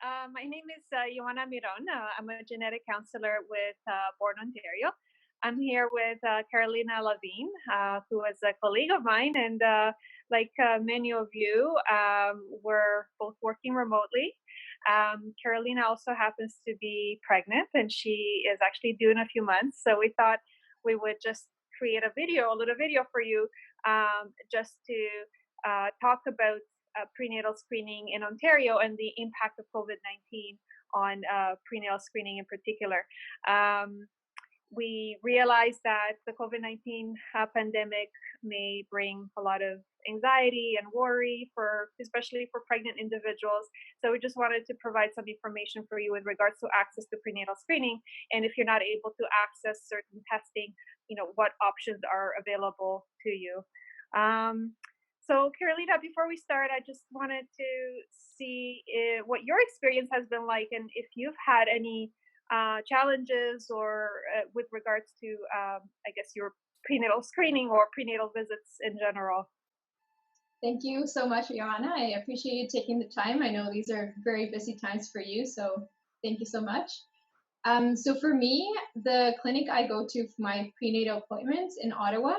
My name is Joanna Miron. I'm a genetic counselor with Born Ontario. I'm here with Carolina Lavine, who is a colleague of mine, and like many of you, we're both working remotely. Carolina also happens to be pregnant, and she is actually due in a few months. So we thought we would just create a little video for you, just to talk about prenatal screening in Ontario and the impact of COVID-19 on prenatal screening in particular. We realize that the COVID-19 pandemic may bring a lot of anxiety and worry especially for pregnant individuals. So we just wanted to provide some information for you with regards to access to prenatal screening. And if you're not able to access certain testing, what options are available to you. So Carolina, before we start, I just wanted to see what your experience has been like, and if you've had any challenges or with regards to, I guess, your prenatal screening or prenatal visits in general. Thank you so much, Joanna. I appreciate you taking the time. I know these are very busy times for you, so thank you so much. So for me, the clinic I go to for my prenatal appointments in Ottawa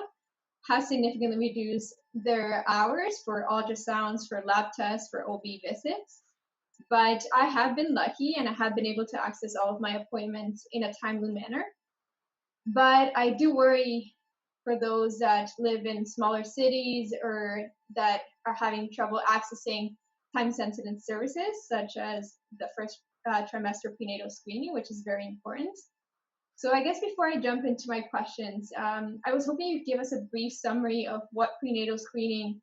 has significantly reduced their hours for ultrasounds, for lab tests, for OB visits. But I have been lucky and I have been able to access all of my appointments in a timely manner. But I do worry for those that live in smaller cities or that are having trouble accessing time-sensitive services, such as the first trimester prenatal screening, which is very important. So I guess before I jump into my questions, I was hoping you'd give us a brief summary of what prenatal screening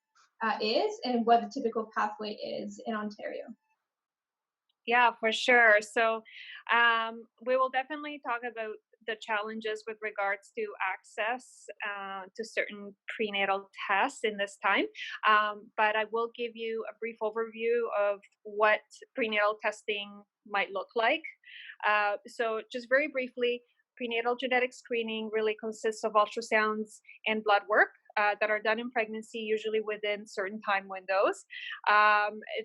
is and what the typical pathway is in Ontario. Yeah, for sure. So we will definitely talk about the challenges with regards to access to certain prenatal tests in this time. But I will give you a brief overview of what prenatal testing might look like. So just very briefly, prenatal genetic screening really consists of ultrasounds and blood work that are done in pregnancy, usually within certain time windows.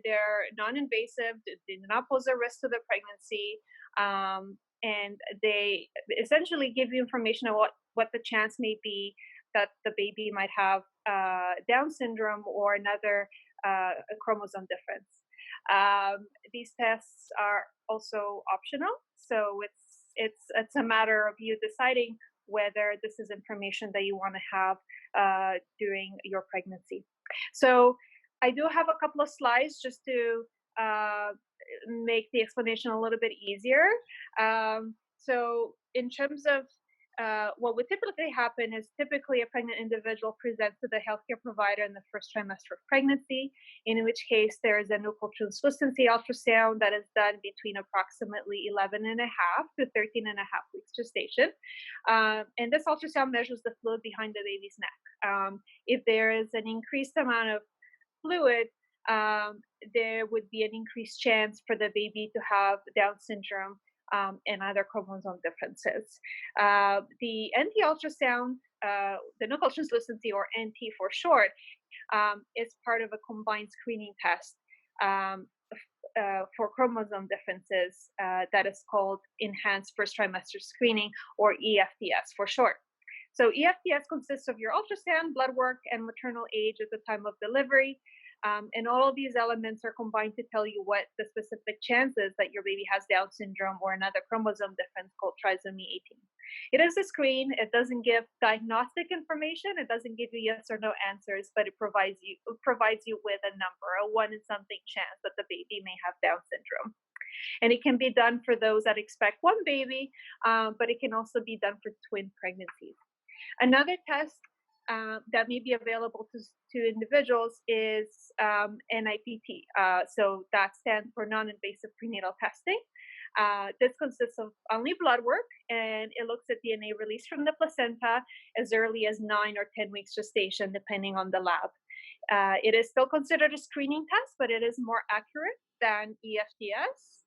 They're non-invasive, they do not pose a risk to the pregnancy, and they essentially give you information on what the chance may be that the baby might have Down syndrome or another chromosome difference. These tests are also optional, so it's a matter of you deciding whether this is information that you want to have during your pregnancy. So I do have a couple of slides just to make the explanation a little bit easier. So in terms of what would typically happen is typically a pregnant individual presents to the healthcare provider in the first trimester of pregnancy, in which case there is a nuchal translucency ultrasound that is done between approximately 11 and a half to 13 and a half weeks gestation. And this ultrasound measures the fluid behind the baby's neck. If there is an increased amount of fluid, there would be an increased chance for the baby to have Down syndrome and other chromosome differences. The NT ultrasound, the nuchal translucency, or NT for short, is part of a combined screening test for chromosome differences that is called Enhanced First Trimester Screening, or EFTS for short. So EFTS consists of your ultrasound, blood work, and maternal age at the time of delivery. And all of these elements are combined to tell you what the specific chances that your baby has Down syndrome or another chromosome difference called trisomy 18. It is a screen. It doesn't give diagnostic information. It doesn't give you yes or no answers, but it provides you with a number, a 1 in something chance that the baby may have Down syndrome. And it can be done for those that expect one baby, but it can also be done for twin pregnancies. Another test that may be available to individuals is NIPT. So that stands for non-invasive prenatal testing. This consists of only blood work, and it looks at DNA released from the placenta as early as 9 or 10 weeks gestation, depending on the lab. It is still considered a screening test, but it is more accurate than EFTS.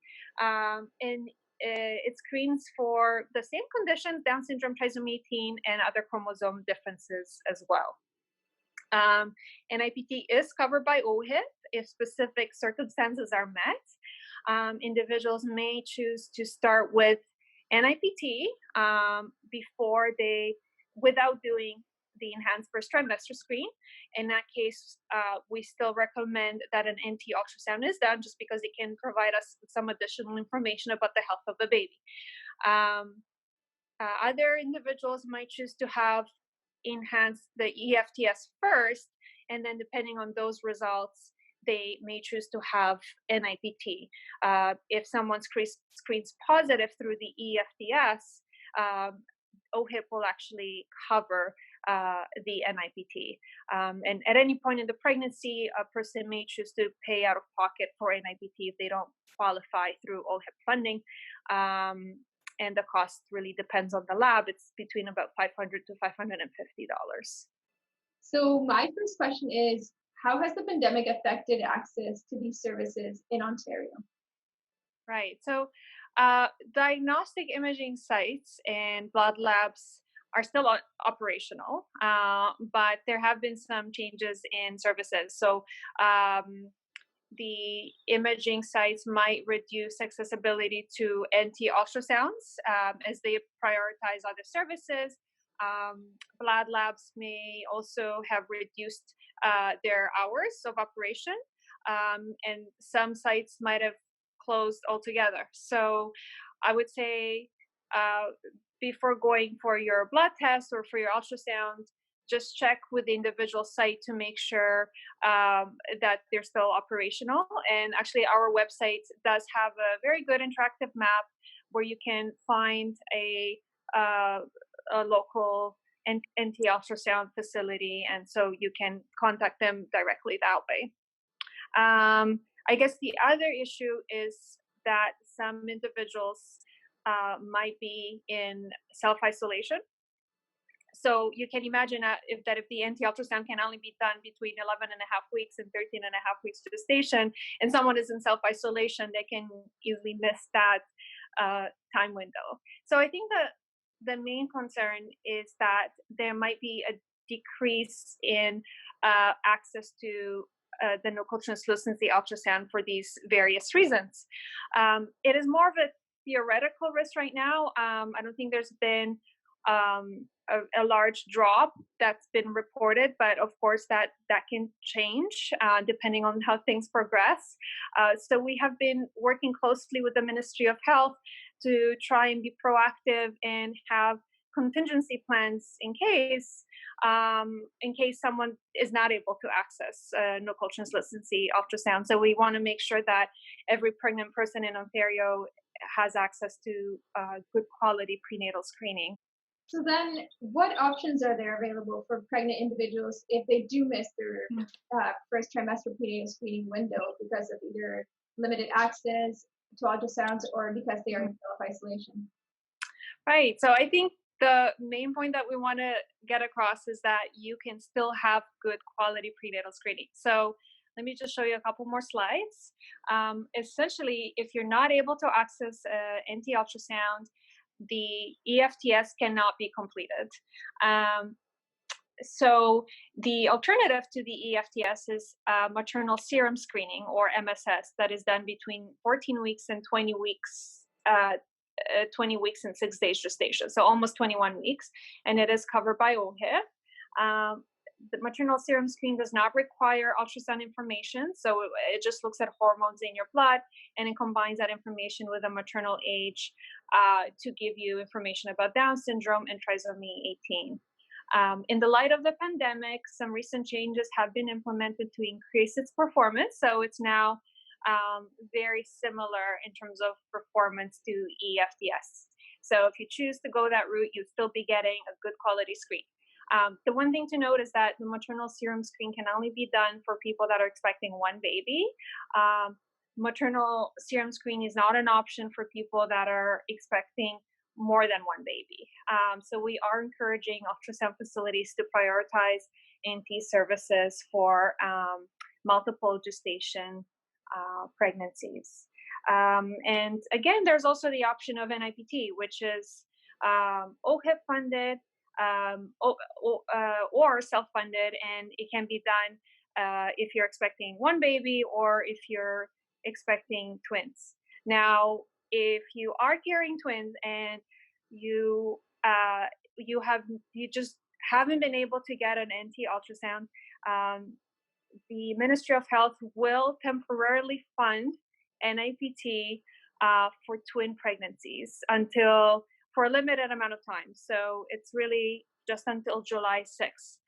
And it screens for the same conditions, Down syndrome, trisomy 18, and other chromosome differences as well. NIPT is covered by OHIP if specific circumstances are met. individuals may choose to start with NIPT before without doing the enhanced first trimester screen. In that case, we still recommend that an NT ultrasound is done just because it can provide us with some additional information about the health of the baby. Other individuals might choose to have enhanced the EFTS first, and then depending on those results, they may choose to have NIPT. If someone screens positive through the EFTS, OHIP will actually cover the NIPT. And at any point in the pregnancy, a person may choose to pay out of pocket for NIPT if they don't qualify through OHIP funding. And the cost really depends on the lab. It's between about $500 to $550. So my first question is, how has the pandemic affected access to these services in Ontario? Right. So, diagnostic imaging sites and blood labs are still operational, but there have been some changes in services. So, the imaging sites might reduce accessibility to NT ultrasounds as they prioritize other services. Blood labs may also have reduced their hours of operation, and some sites might have closed altogether. So I would say before going for your blood test or for your ultrasound, just check with the individual site to make sure that they're still operational. And actually, our website does have a very good interactive map where you can find a local NT ultrasound facility, and so you can contact them directly that way. I guess the other issue is that some individuals might be in self-isolation. So you can imagine if the NT ultrasound can only be done between 11 and a half weeks and 13 and a half weeks gestation, and someone is in self-isolation, they can easily miss that time window. So I think that the main concern is that there might be a decrease in access to the nuchal translucency ultrasound for these various reasons. It is more of a theoretical risk right now. I don't think there's been a large drop that's been reported, but of course that can change depending on how things progress. So we have been working closely with the Ministry of Health to try and be proactive and have contingency plans in case someone is not able to access nuchal translucency ultrasound. So we want to make sure that every pregnant person in Ontario has access to good quality prenatal screening. So then, what options are there available for pregnant individuals if they do miss their first trimester prenatal screening window because of either limited access to ultrasounds or because they are in self-isolation? Right. So I think the main point that we want to get across is that you can still have good quality prenatal screening. So let me just show you a couple more slides. Essentially, if you're not able to access NT ultrasound, the EFTS cannot be completed. So the alternative to the EFTS is maternal serum screening, or MSS, that is done between 14 weeks and 20 weeks. 20 weeks and 6 days gestation, so almost 21 weeks, and it is covered by OHIP. The maternal serum screen does not require ultrasound information, so it just looks at hormones in your blood, and it combines that information with a maternal age to give you information about Down syndrome and trisomy 18. In the light of the pandemic, some recent changes have been implemented to increase its performance, so it's now very similar in terms of performance to EFTS. So if you choose to go that route, you'd still be getting a good quality screen. The one thing to note is that the maternal serum screen can only be done for people that are expecting one baby. Maternal serum screen is not an option for people that are expecting more than one baby. So we are encouraging ultrasound facilities to prioritize NT services for multiple gestation pregnancies. And again, there's also the option of NIPT, which is OHIP funded or self-funded, and it can be done if you're expecting one baby or if you're expecting twins. Now, if you are carrying twins and you you just haven't been able to get an NT ultrasound, um, the Ministry of Health will temporarily fund NIPT for twin pregnancies until for a limited amount of time. So it's really just until July 6th.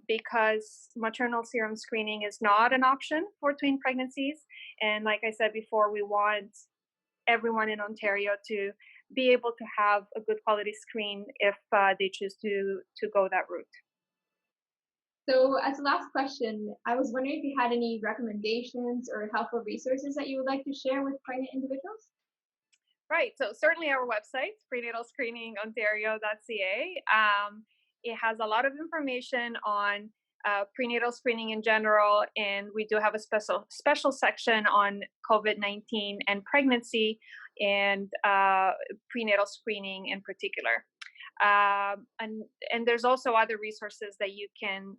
Because maternal serum screening is not an option for twin pregnancies. And like I said before, we want everyone in Ontario to be able to have a good quality screen if they choose to go that route. So, as a last question, I was wondering if you had any recommendations or helpful resources that you would like to share with pregnant individuals? Right. So certainly our website, prenatalscreeningontario.ca. It has a lot of information on prenatal screening in general, and we do have a special section on COVID-19 and pregnancy and prenatal screening in particular. And there's also other resources that you can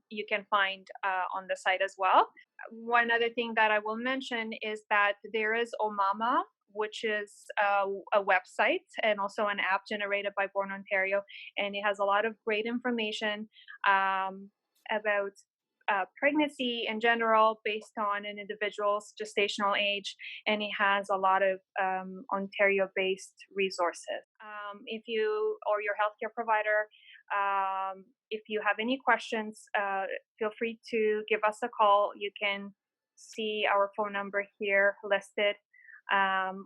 find on the site as well. One other thing that I will mention is that there is Omama, which is a website and also an app generated by Born Ontario, and it has a lot of great information about pregnancy in general based on an individual's gestational age, and it has a lot of Ontario-based resources. If you or your healthcare provider, if you have any questions, feel free to give us a call. You can see our phone number here listed,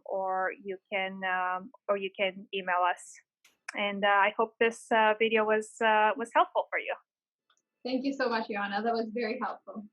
or you can email us. And I hope this video was helpful for you. Thank you so much, Joanna. That was very helpful.